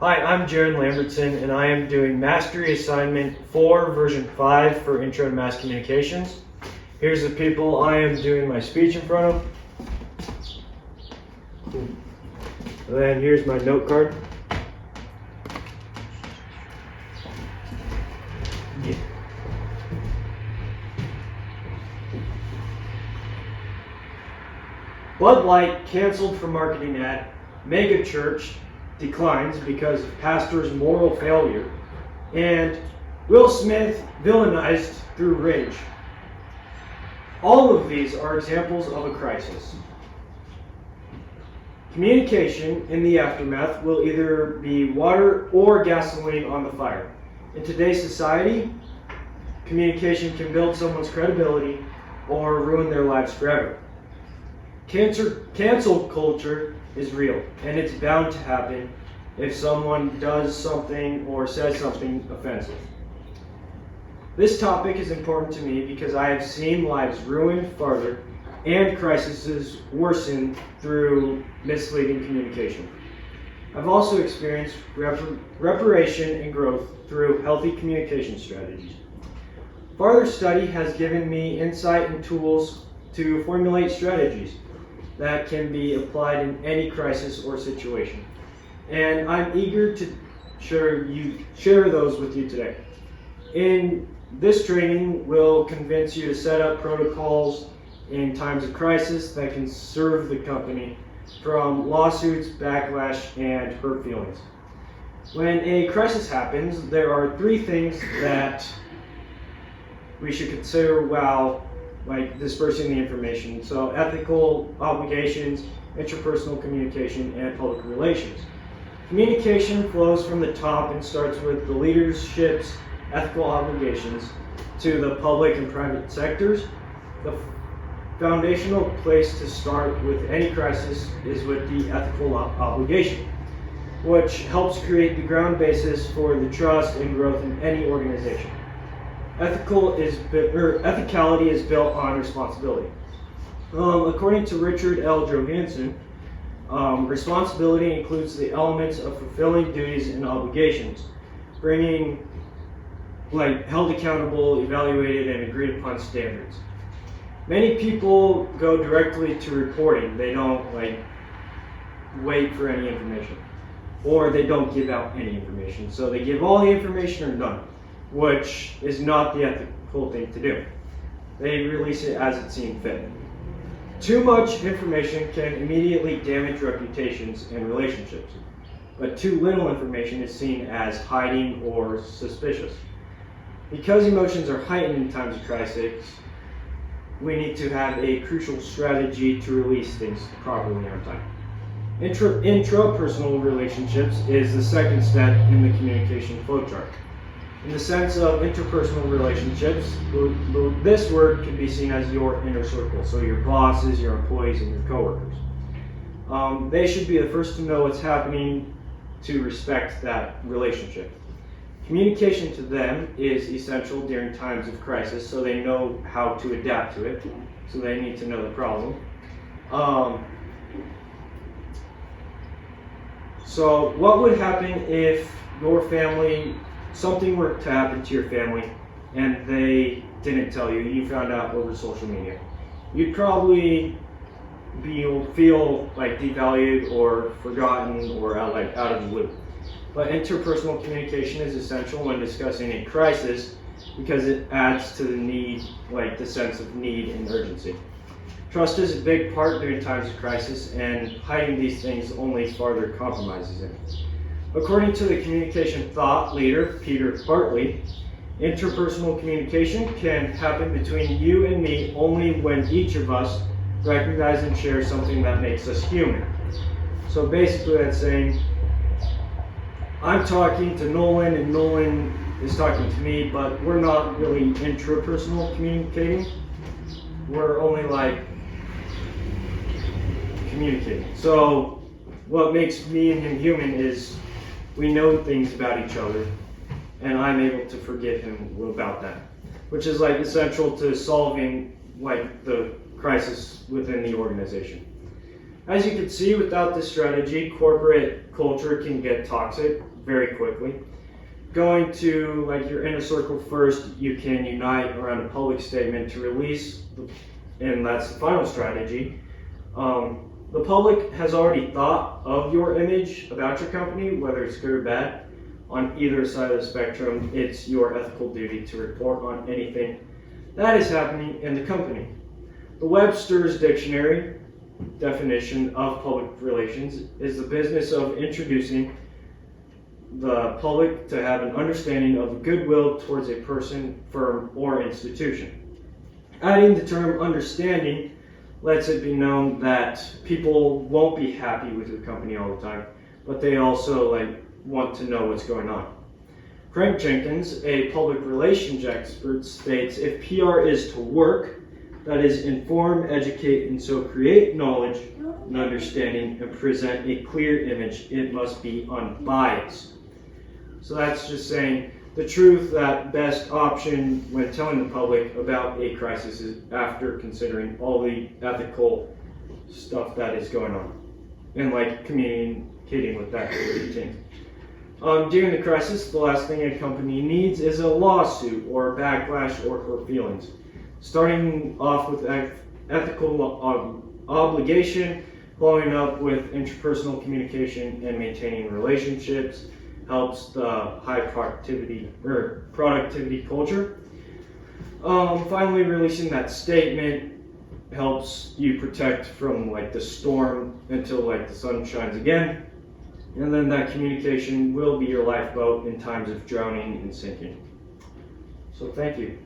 Hi, I'm Jaron Lambertson, and I am doing Mastery Assignment 4, Version 5 for Intro to Mass Communications. Here's the people I am doing my speech in front of. And then here's my note card. Yeah. Bud Light canceled for marketing ad. Mega Church declines because of pastor's moral failure. And Will Smith villainized through rage. All of these are examples of a crisis. Communication in the aftermath will either be water or gasoline on the fire. In today's society, communication can build someone's credibility or ruin their lives forever. Cancel culture is real, and it's bound to happen if someone does something or says something offensive. This topic is important to me because I have seen lives ruined further and crises worsen through misleading communication. I've also experienced reparation and growth through healthy communication strategies. Further study has given me insight and tools to formulate strategies that can be applied in any crisis or situation. And I'm eager to share those with you today. In this training, we'll convince you to set up protocols in times of crisis that can serve the company from lawsuits, backlash, and hurt feelings. When a crisis happens, there are three things that we should consider while dispersing the information. So ethical obligations, interpersonal communication, and public relations. Communication flows from the top and starts with the leadership's ethical obligations to the public and private sectors. The foundational place to start with any crisis is with the ethical obligation, which helps create the ground basis for the trust and growth in any organization. Ethicality is built on responsibility. According to Richard L. Johansen, responsibility includes the elements of fulfilling duties and obligations, bringing held accountable, evaluated, and agreed upon standards. Many people go directly to reporting. They don't wait for any information, or they don't give out any information. So they give all the information or none, which is not the ethical thing to do. They release it as it seems fit. Too much information can immediately damage reputations and relationships, but too little information is seen as hiding or suspicious. Because emotions are heightened in times of crisis, we need to have a crucial strategy to release things properly on time. Intrapersonal relationships is the second step in the communication flowchart. In the sense of interpersonal relationships, this word can be seen as your inner circle, so your bosses, your employees, and your coworkers. They should be the first to know what's happening to respect that relationship. Communication to them is essential during times of crisis, so they know how to adapt to it, so they need to know the problem. So what would happen if your family, something were to happen to your family and they didn't tell you, you found out over social media? You'd probably feel devalued or forgotten or out of the loop. But interpersonal communication is essential when discussing a crisis because it adds to the need, the sense of need and urgency. Trust is a big part during times of crisis, and hiding these things only further compromises it. According to the communication thought leader, Peter Bartley, interpersonal communication can happen between you and me only when each of us recognize and share something that makes us human. So basically that's saying, I'm talking to Nolan and Nolan is talking to me, but we're not really intrapersonal communicating. We're only communicating. So what makes me and him human is we know things about each other, and I'm able to forgive him about that, which is essential to solving the crisis within the organization. As you can see, without this strategy, corporate culture can get toxic very quickly. Going to like your inner circle first, you can unite around a public statement to release, and that's the final strategy. The public has already thought of your image about your company, whether it's good or bad. On either side of the spectrum, it's your ethical duty to report on anything that is happening in the company. The Webster's Dictionary definition of public relations is the business of introducing the public to have an understanding of goodwill towards a person, firm, or institution. Adding the term understanding lets it be known that people won't be happy with your company all the time, but they also want to know what's going on. Frank Jenkins, a public relations expert, states if PR is to work, that is inform, educate, and so create knowledge and understanding and present a clear image, it must be unbiased. So that's just saying the truth, that best option when telling the public about a crisis is after considering all the ethical stuff that is going on and communicating with that team. During the crisis, the last thing a company needs is a lawsuit or a backlash or hurt feelings. Starting off with ethical obligation, following up with interpersonal communication and maintaining relationships helps the high productivity culture. Finally, releasing that statement helps you protect from the storm until the sun shines again. And then that communication will be your lifeboat in times of drowning and sinking. So thank you.